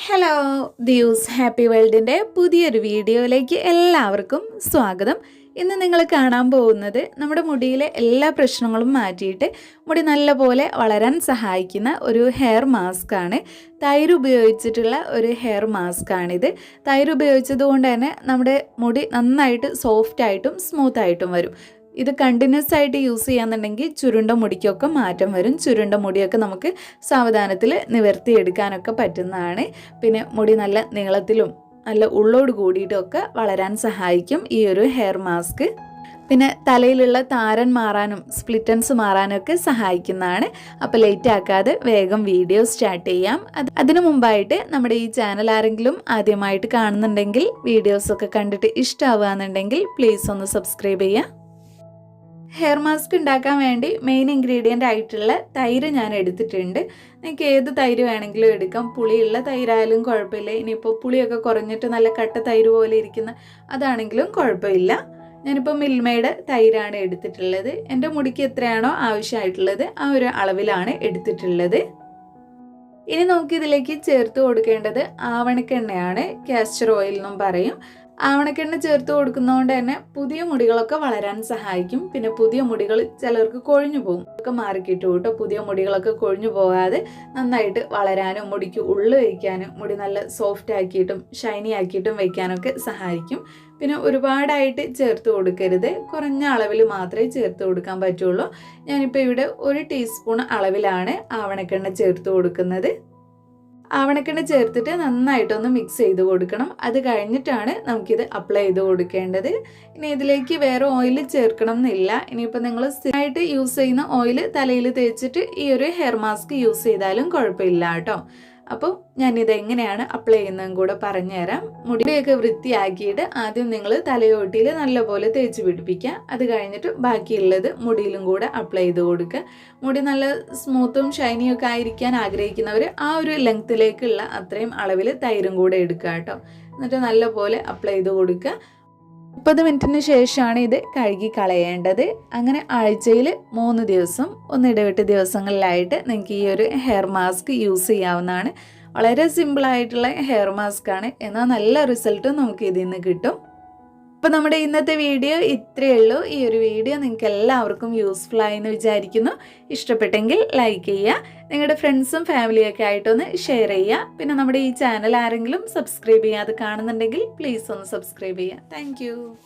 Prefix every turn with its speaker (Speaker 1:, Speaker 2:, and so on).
Speaker 1: Hello ദിയൂസ് happy വേൾഡിൻ്റെ പുതിയൊരു വീഡിയോയിലേക്ക് എല്ലാവർക്കും സ്വാഗതം. ഇന്ന് നിങ്ങൾ കാണാൻ പോകുന്നത് നമ്മുടെ മുടിയിലെ എല്ലാ പ്രശ്നങ്ങളും മാറ്റിയിട്ട് മുടി നല്ലപോലെ വളരാൻ സഹായിക്കുന്ന ഒരു ഹെയർ മാസ്കാണ്. തൈര് ഉപയോഗിച്ചിട്ടുള്ള ഒരു ഹെയർ മാസ്കാണിത്. തൈര് ഉപയോഗിച്ചത് കൊണ്ട് തന്നെ നമ്മുടെ മുടി നന്നായിട്ട് സോഫ്റ്റായിട്ടും സ്മൂത്തായിട്ടും വരും. ഇത് കണ്ടിന്യൂസ് ആയിട്ട് യൂസ് ചെയ്യാന്നുണ്ടെങ്കിൽ ചുരുണ്ട മുടിക്കൊക്കെ മാറ്റം വരും. ചുരുണ്ട മുടിയൊക്കെ നമുക്ക് സാവധാനത്തിൽ നിവർത്തിയെടുക്കാനൊക്കെ പറ്റുന്നതാണ്. പിന്നെ മുടി നല്ല നീളത്തിലും നല്ല ഉള്ളോട് കൂടിയിട്ടൊക്കെ വളരാൻ സഹായിക്കും ഈ ഒരു ഹെയർ മാസ്ക്. പിന്നെ തലയിലുള്ള താരൻ മാറാനും സ്പ്ലിറ്റൻസ് മാറാനും ഒക്കെ സഹായിക്കുന്നതാണ്. അപ്പോൾ ലേറ്റ് ആക്കാതെ വേഗം വീഡിയോ സ്റ്റാർട്ട് ചെയ്യാം. അതിനു മുമ്പായിട്ട് നമ്മുടെ ഈ ചാനൽ ആരെങ്കിലും ആദ്യമായിട്ട് കാണുന്നുണ്ടെങ്കിൽ വീഡിയോസൊക്കെ കണ്ടിട്ട് ഇഷ്ടമാവുകയെന്നുണ്ടെങ്കിൽ പ്ലീസ് ഒന്ന് സബ്സ്ക്രൈബ് ചെയ്യുക. ഹെയർ മാസ്ക് ഉണ്ടാക്കാൻ വേണ്ടി മെയിൻ ഇൻഗ്രീഡിയൻ്റ് ആയിട്ടുള്ള തൈര് ഞാൻ എടുത്തിട്ടുണ്ട്. നിങ്ങൾക്ക് ഏത് തൈര് വേണമെങ്കിലും എടുക്കാം. പുളിയുള്ള തൈരായാലും കുഴപ്പമില്ല. ഇനിയിപ്പോൾ പുളിയൊക്കെ കുറഞ്ഞിട്ട് നല്ല കട്ട തൈര് പോലെ ഇരിക്കുന്ന അതാണെങ്കിലും കുഴപ്പമില്ല. ഞാനിപ്പോൾ മിൽമയുടെ തൈരാണ് എടുത്തിട്ടുള്ളത്. എൻ്റെ മുടിക്ക് എത്രയാണോ ആവശ്യമായിട്ടുള്ളത് ആ ഒരു അളവിലാണ് എടുത്തിട്ടുള്ളത്. ഇനി നമുക്കിതിലേക്ക് ചേർത്ത് കൊടുക്കേണ്ടത് ആവണക്കെണ്ണയാണ്. കാസ്റ്റർ ഓയിൽ എന്നും പറയും. ആവണക്കെണ്ണ ചേർത്ത് കൊടുക്കുന്നതുകൊണ്ട് തന്നെ പുതിയ മുടികളൊക്കെ വളരാൻ സഹായിക്കും. പിന്നെ പുതിയ മുടികൾ ചിലർക്ക് കൊഴിഞ്ഞു പോകും, ഒക്കെ മാറിക്കിട്ടും കേട്ടോ. പുതിയ മുടികളൊക്കെ കൊഴിഞ്ഞു പോകാതെ നന്നായിട്ട് വളരാനും മുടിക്ക് ഉള്ളു വയ്ക്കാനും മുടി നല്ല സോഫ്റ്റ് ആക്കിയിട്ടും ഷൈനി ആക്കിയിട്ടും വയ്ക്കാനൊക്കെ സഹായിക്കും. പിന്നെ ഒരുപാടായിട്ട് ചേർത്ത് കൊടുക്കരുത്, കുറഞ്ഞ അളവിൽ മാത്രമേ ചേർത്ത് കൊടുക്കാൻ പറ്റുള്ളൂ. ഞാനിപ്പോൾ ഇവിടെ 1 ടീസ്പൂൺ അളവിലാണ് ആവണക്കെണ്ണ ചേർത്ത് കൊടുക്കുന്നത്. ആവണക്കെണ്ണ ചേർത്തിട്ട് നന്നായിട്ടൊന്ന് മിക്സ് ചെയ്ത് കൊടുക്കണം. അത് കഴിഞ്ഞിട്ടാണ് നമുക്കിത് അപ്ലൈ ചെയ്ത് കൊടുക്കേണ്ടത്. ഇനി ഇതിലേക്ക് വേറെ ഓയിൽ ചേർക്കണം എന്നില്ല. ഇനിയിപ്പോൾ നിങ്ങൾ സ്ഥിരമായിട്ട് യൂസ് ചെയ്യുന്ന ഓയിൽ തലയിൽ തേച്ചിട്ട് ഈ ഒരു ഹെയർ മാസ്ക് യൂസ് ചെയ്താലും കുഴപ്പമില്ല കേട്ടോ. അപ്പോൾ ഞാനിത് എങ്ങനെയാണ് അപ്ലൈ ചെയ്യുന്നതും കൂടെ പറഞ്ഞുതരാം. മുടിയൊക്കെ വൃത്തിയാക്കിയിട്ട് ആദ്യം നിങ്ങൾ തലയോട്ടിയിൽ നല്ലപോലെ തേച്ച് പിടിപ്പിക്കുക. അത് കഴിഞ്ഞിട്ട് ബാക്കിയുള്ളത് മുടിയിലും കൂടെ അപ്ലൈ ചെയ്ത് കൊടുക്കുക. മുടി നല്ല സ്മൂത്തും ഷൈനിയും ഒക്കെ ആയിരിക്കാൻ ആഗ്രഹിക്കുന്നവർ ആ ഒരു ലെങ്ത്തിലേക്കുള്ള അത്രയും അളവിൽ തൈരും കൂടെ എടുക്കുക കേട്ടോ. എന്നിട്ട് നല്ലപോലെ അപ്ലൈ ചെയ്ത് കൊടുക്കുക. 30 മിനിറ്റിന് ശേഷമാണ് ഇത് കഴുകി കളയേണ്ടത്. അങ്ങനെ ആഴ്ചയിൽ 3 ദിവസം ഒന്നിടവിട്ട ദിവസങ്ങളിലായിട്ട് നിങ്ങൾക്ക് ഈ ഒരു ഹെയർ മാസ്ക് യൂസ് ചെയ്യാവുന്നതാണ്. വളരെ സിമ്പിളായിട്ടുള്ള ഹെയർ മാസ്ക് ആണ്, എന്നാൽ നല്ല റിസൾട്ടും നമുക്ക് ഇതിൽ നിന്ന് കിട്ടും. അപ്പോൾ നമ്മുടെ ഇന്നത്തെ വീഡിയോ ഇത്രയേ ഉള്ളൂ. ഈ ഒരു വീഡിയോ നിങ്ങൾക്ക് എല്ലാവർക്കും യൂസ്ഫുൾ ആയെന്ന് വിചാരിക്കുന്നു. ഇഷ്ടപ്പെട്ടെങ്കിൽ ലൈക്ക് ചെയ്യുക, നിങ്ങളുടെ ഫ്രണ്ട്സും ഫാമിലിയൊക്കെ ആയിട്ടൊന്ന് ഷെയർ ചെയ്യുക. പിന്നെ നമ്മുടെ ഈ ചാനൽ ആരെങ്കിലും സബ്സ്ക്രൈബ് ചെയ്യാതെ കാണുന്നുണ്ടെങ്കിൽ പ്ലീസ് ഒന്ന് സബ്സ്ക്രൈബ് ചെയ്യുക. താങ്ക്